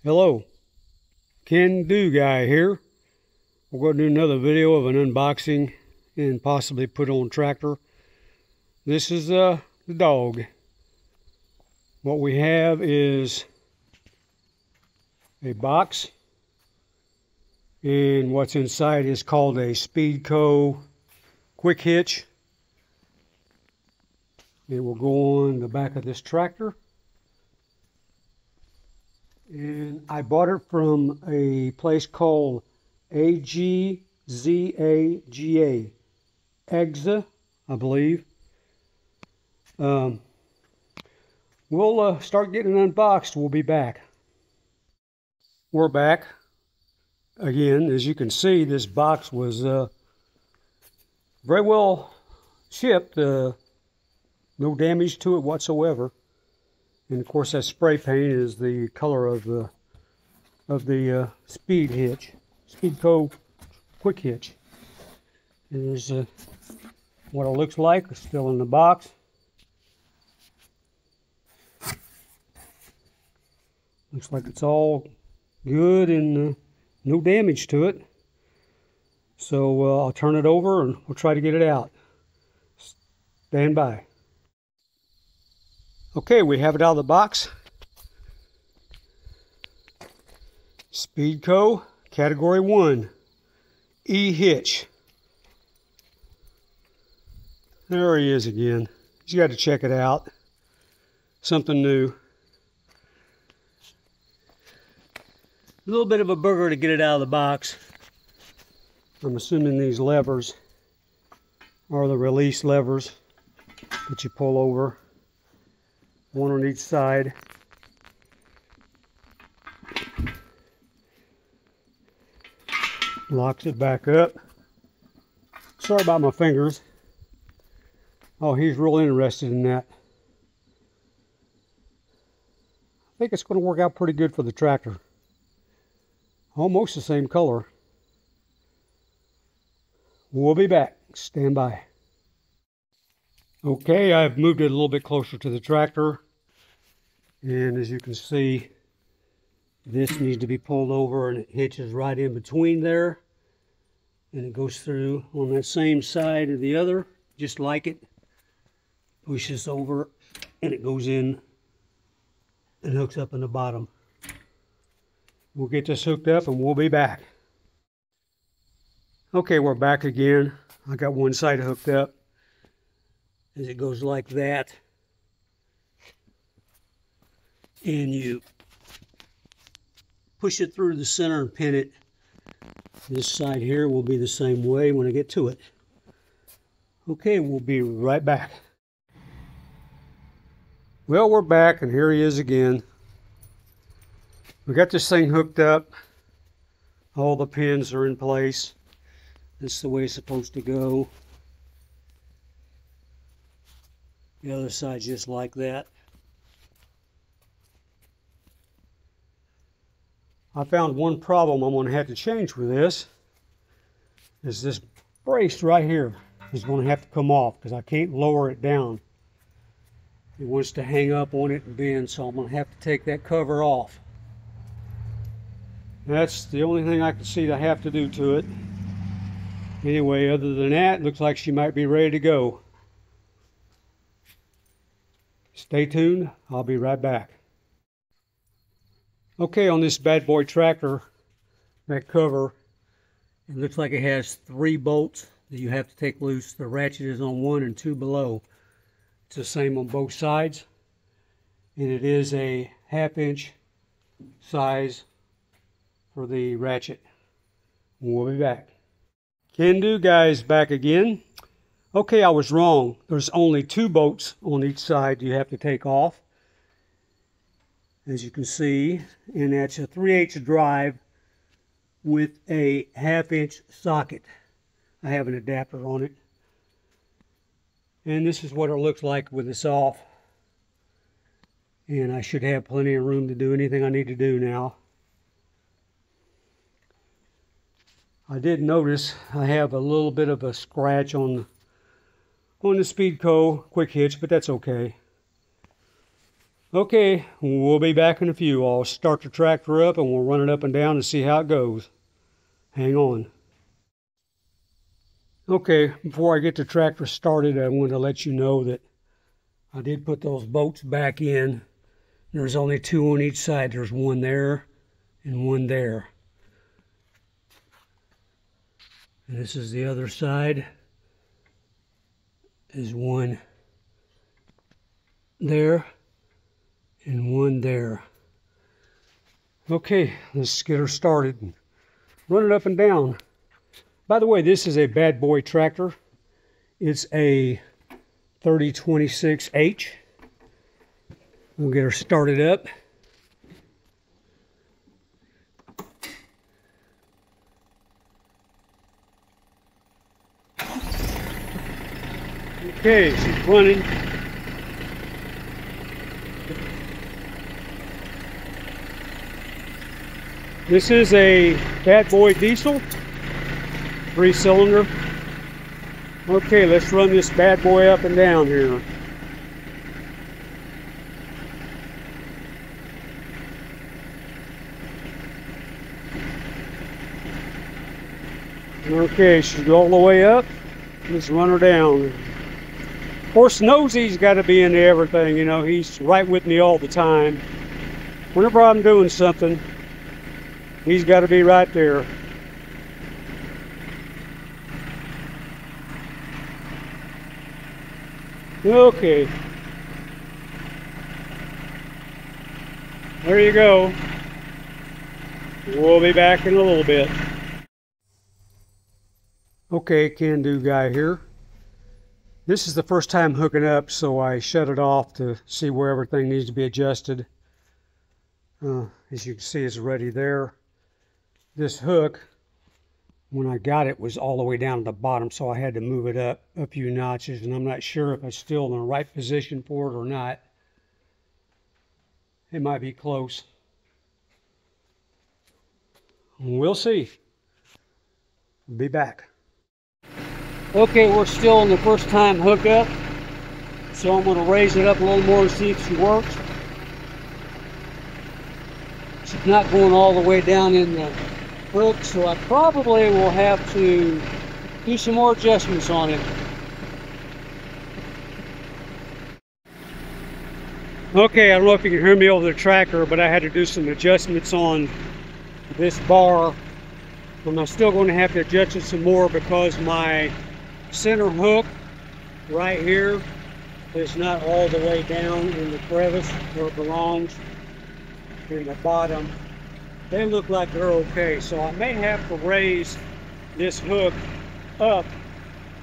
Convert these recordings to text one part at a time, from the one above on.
Hello, Can Do Guy here. We're going to do another video of an unboxing and possibly put on tractor. This is the dog. What we have is a box, and what's inside is called a Co Quick Hitch. It will go on the back of this tractor. And I bought it from a place called AGZAGA, AGZAGA, I believe. We'll start getting it unboxed. We'll be back. We're back again. As you can see, this box was very well shipped. No damage to it whatsoever. And of course, that spray paint is the color of the Speed Hitch, Co Quick Hitch. Here's what it looks like. It's still in the box. Looks like it's all good and no damage to it. So I'll turn it over and we'll try to get it out. Stand by. Okay, we have it out of the box. Speedco, Category 1, E-Hitch. There he is again. You got to check it out. Something new. A little bit of a booger to get it out of the box. I'm assuming these levers are the release levers that you pull over. One on each side. Locks it back up. Sorry about my fingers. Oh, he's real interested in that. I think it's going to work out pretty good for the tractor. Almost the same color. We'll be back. Stand by. Okay, I've moved it a little bit closer to the tractor, and as you can see, this needs to be pulled over and it hitches right in between there, and it goes through on that same side of the other, just like it. Pushes over and it goes in and hooks up in the bottom. We'll get this hooked up and we'll be back. Okay, we're back again. I got one side hooked up. As it goes like that, and you push it through the center and pin it. This side here will be the same way when I get to it. Okay, we'll be right back. Well, we're back, and here he is again. We got this thing hooked up. All the pins are in place. That's the way it's supposed to go. The other side just like that. I found one problem I'm going to have to change with this. Is this brace right here is going to have to come off because I can't lower it down. It wants to hang up on it and bend, so I'm going to have to take that cover off. That's the only thing I can see to have to do to it. Anyway, other than that, it looks like she might be ready to go. Stay tuned, I'll be right back. Okay, on this bad boy tractor, that cover, it looks like it has 3 bolts that you have to take loose. The ratchet is on 1 and 2 below. It's the same on both sides. And it is a 1/2 inch size for the ratchet. We'll be back. Can Do Guys back again. Okay, I was wrong. There's only 2 bolts on each side you have to take off. As you can see, and that's a 3/8 drive with a 1/2 inch socket. I have an adapter on it. And this is what it looks like with this off. And I should have plenty of room to do anything I need to do now. I did notice I have a little bit of a scratch on the Speedco Quick Hitch, but that's okay. Okay, we'll be back in a few. I'll start the tractor up and we'll run it up and down and see how it goes. Hang on. Okay, before I get the tractor started, I want to let you know that I did put those bolts back in. There's only two on each side. There's one there and one there. And this is the other side. There's one there and one there. Okay, let's get her started and run it up and down. By the way, this is a bad boy tractor. It's a 3026H. We'll get her started up. Okay, she's running. This is a bad boy diesel, 3-cylinder. Okay, let's run this bad boy up and down here. Okay, she's all the way up. Let's run her down. Of course, Nosy's got to be into everything, you know. He's right with me all the time. Whenever I'm doing something, he's got to be right there. Okay. There you go. We'll be back in a little bit. Okay, can-do guy here. This is the first time hooking up, so I shut it off to see where everything needs to be adjusted. As you can see, it's ready there. This hook, when I got it, was all the way down at the bottom, so I had to move it up a few notches, and I'm not sure if it's still in the right position for it or not. It might be close. We'll see. Be back. Okay, we're still in the first time hookup, so I'm going to raise it up a little more and see if she works. She's not going all the way down in the hook, so I probably will have to do some more adjustments on it. Okay, I don't know if you can hear me over the tractor, but I had to do some adjustments on this bar. And I'm still going to have to adjust it some more because my center hook right here is not all the way down in the crevice where it belongs. In the bottom, they look like they're okay, so I may have to raise this hook up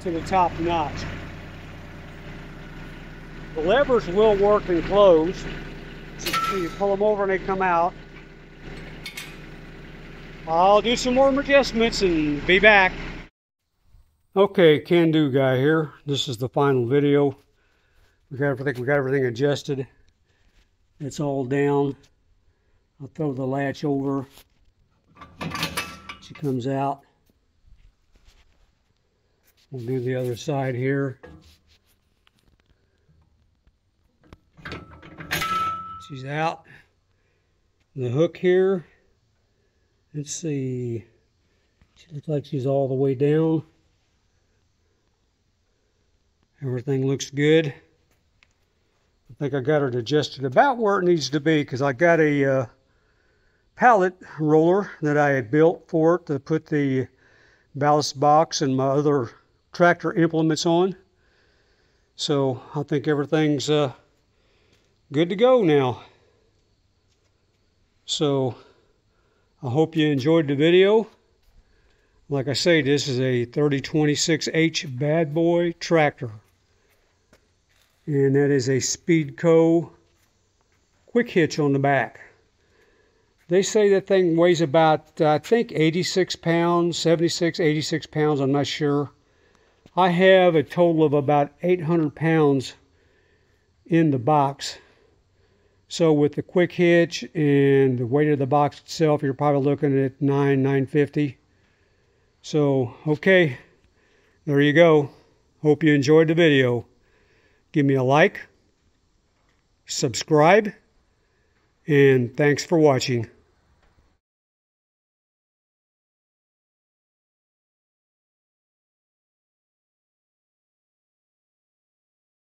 to the top notch. The levers will work and close, so you pull them over and they come out. I'll do some more adjustments and be back. Okay, can-do guy here. This is the final video. We got everything adjusted. It's all down. I'll throw the latch over. She comes out. We'll do the other side here. She's out. The hook here. Let's see. She looks like she's all the way down. Everything looks good. I think I got it adjusted about where it needs to be because I got a pallet roller that I had built for it to put the ballast box and my other tractor implements on. So I think everything's good to go now. So I hope you enjoyed the video. Like I say, this is a 3026H bad boy tractor. And that is a Speed Co Quick Hitch on the back. They say that thing weighs about, I think, 86 pounds, 76, 86 pounds, I'm not sure. I have a total of about 800 pounds in the box. So with the quick hitch and the weight of the box itself, you're probably looking at 950. So, okay, there you go. Hope you enjoyed the video. Give me a like, subscribe, and thanks for watching.